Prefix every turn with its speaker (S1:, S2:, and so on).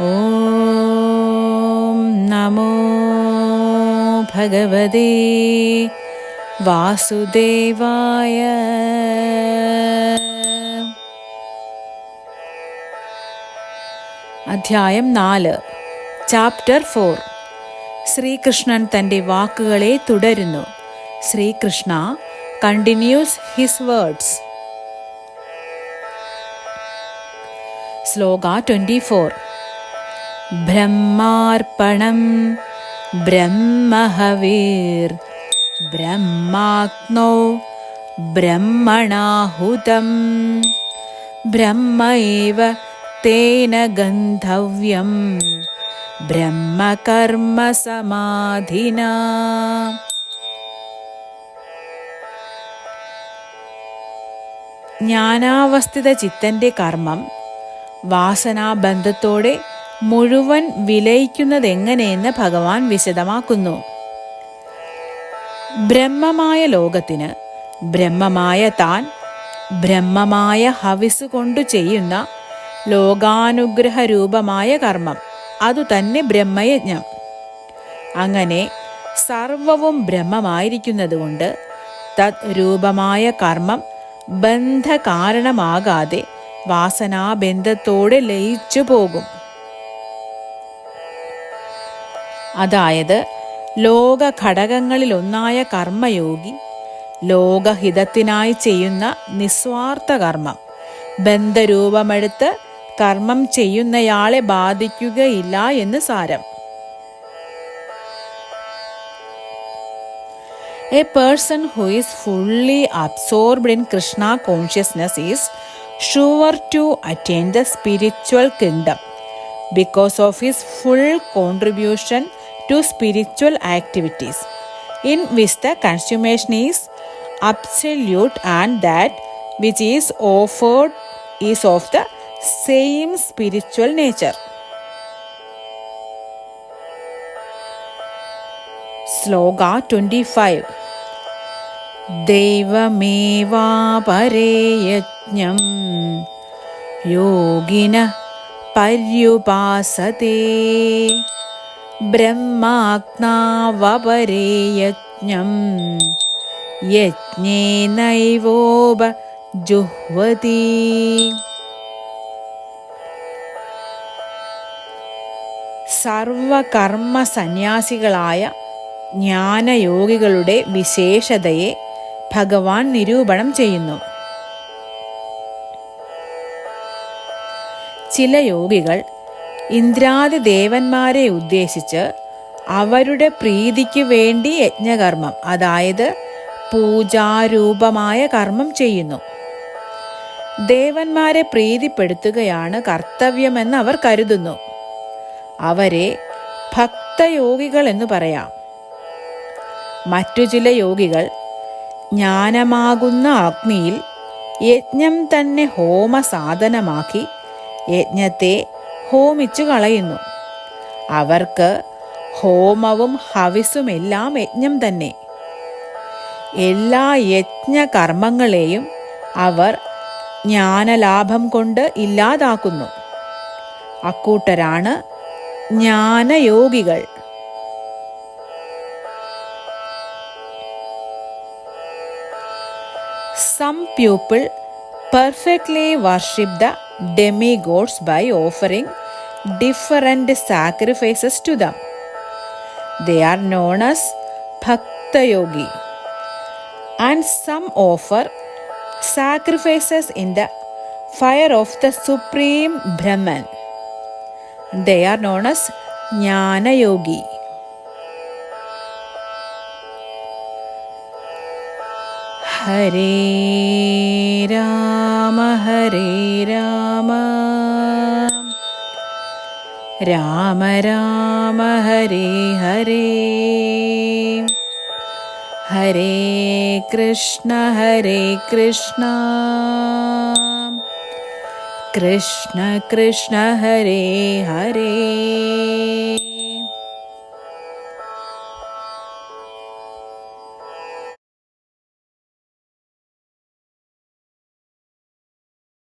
S1: ഓം നമോ ഭഗവതേ വാസുദേവായ. അധ്യായം 4, ചാപ്റ്റർ 4. ശ്രീകൃഷ്ണൻ തൻ്റെ വാക്കുകളെ തുടരുന്നു. Sreekrishna continuous his words. ശ്ലോക 24. ബ്രഹ്മാർപ്പണം ബ്രഹ്മഹവിർ ബ്രഹ്മാഗ്നോ ബ്രഹ്മണാഹുതം ബ്രഹ്മൈവ തേന ഗന്ധവ്യം ബ്രഹ്മകർമ്മ സമാധിനാ. ജ്ഞാനാവസ്ഥിത ചിത്തന്റെ കർമ്മം വാസനാബന്ധത്തോടെ മുഴുവൻ വിലയിക്കുന്നതെങ്ങനെയെന്ന് ഭഗവാൻ വിശദമാക്കുന്നു. ബ്രഹ്മമായ ലോകത്തിന് ബ്രഹ്മമായ താൻ ബ്രഹ്മമായ ഹവിസ് കൊണ്ടു ചെയ്യുന്ന ലോകാനുഗ്രഹ രൂപമായ കർമ്മം അതുതന്നെ ബ്രഹ്മയജ്ഞം. അങ്ങനെ സർവവും ബ്രഹ്മമായിരിക്കുന്നതുകൊണ്ട് തത് രൂപമായ കർമ്മം ബന്ധകാരണമാകാതെ വാസനാബന്ധത്തോടെ ലയിച്ചു പോകും. അതായത് ലോക ഘടകങ്ങളിലൊന്നായ കർമ്മയോഗി ലോകഹിതത്തിനായി ചെയ്യുന്ന നിസ്വാർത്ഥ കർമ്മം ബന്ധരൂപമെടുത്ത് കർമ്മം ചെയ്യുന്നയാളെ ബാധിക്കുകയില്ല എന്ന് സാരം. A person who is fully absorbed in Krishna consciousness is sure to attain the spiritual kingdom because of his full contribution to spiritual activities, in which the consummation is absolute and that which is offered is of the same spiritual nature. Sloka 25. ദൈവമേവാപരേ യജ്ഞം യോഗിനഃ പര്യുപാസതേ ബ്രഹ്മാഗ്നാവപരേ യജ്ഞം യജ്ഞേനൈവോപജുഹ്വതി. സർവകർമ്മ സന്യാസികളായ ജ്ഞാനയോഗികളുടെ വിശേഷതയെ ഭഗവാൻ നിരൂപണം ചെയ്യുന്നു. ചില യോഗികൾ ഇന്ദ്രാദി ദേവന്മാരെ ഉദ്ദേശിച്ച് അവരുടെ പ്രീതിക്ക് വേണ്ടി യജ്ഞകർമ്മം, അതായത് പൂജാരൂപമായ കർമ്മം ചെയ്യുന്നു. ദേവന്മാരെ പ്രീതിപ്പെടുത്തുകയാണ് കർത്തവ്യമെന്ന് അവർ കരുതുന്നു. അവരെ ഭക്തയോഗികൾ എന്ന് പറയാം. മറ്റു ചില യോഗികൾ ജ്ഞാനമാകുന്ന അഗ്നിയിൽ യജ്ഞം തന്നെ ഹോമസാധനമാക്കി യജ്ഞത്തെ ഹോമിച്ചു കളയുന്നു. അവർക്ക് ഹോമവും ഹവിസുമെല്ലാം യജ്ഞം തന്നെ. എല്ലാ യജ്ഞകർമ്മങ്ങളെയും അവർ ജ്ഞാനലാഭം കൊണ്ട് ഇല്ലാതാക്കുന്നു. അക്കൂട്ടരാണ് ജ്ഞാനയോഗികൾ. Some people perfectly worship the demigods by offering different sacrifices to them. They are known as Bhakta Yogi. And some offer sacrifices in the fire of the Supreme Brahman. They are known as Jnana Yogi. Hare Rama Hare Rama Rama Rama Hare Hare Hare Krishna Krishna Krishna Hare Hare.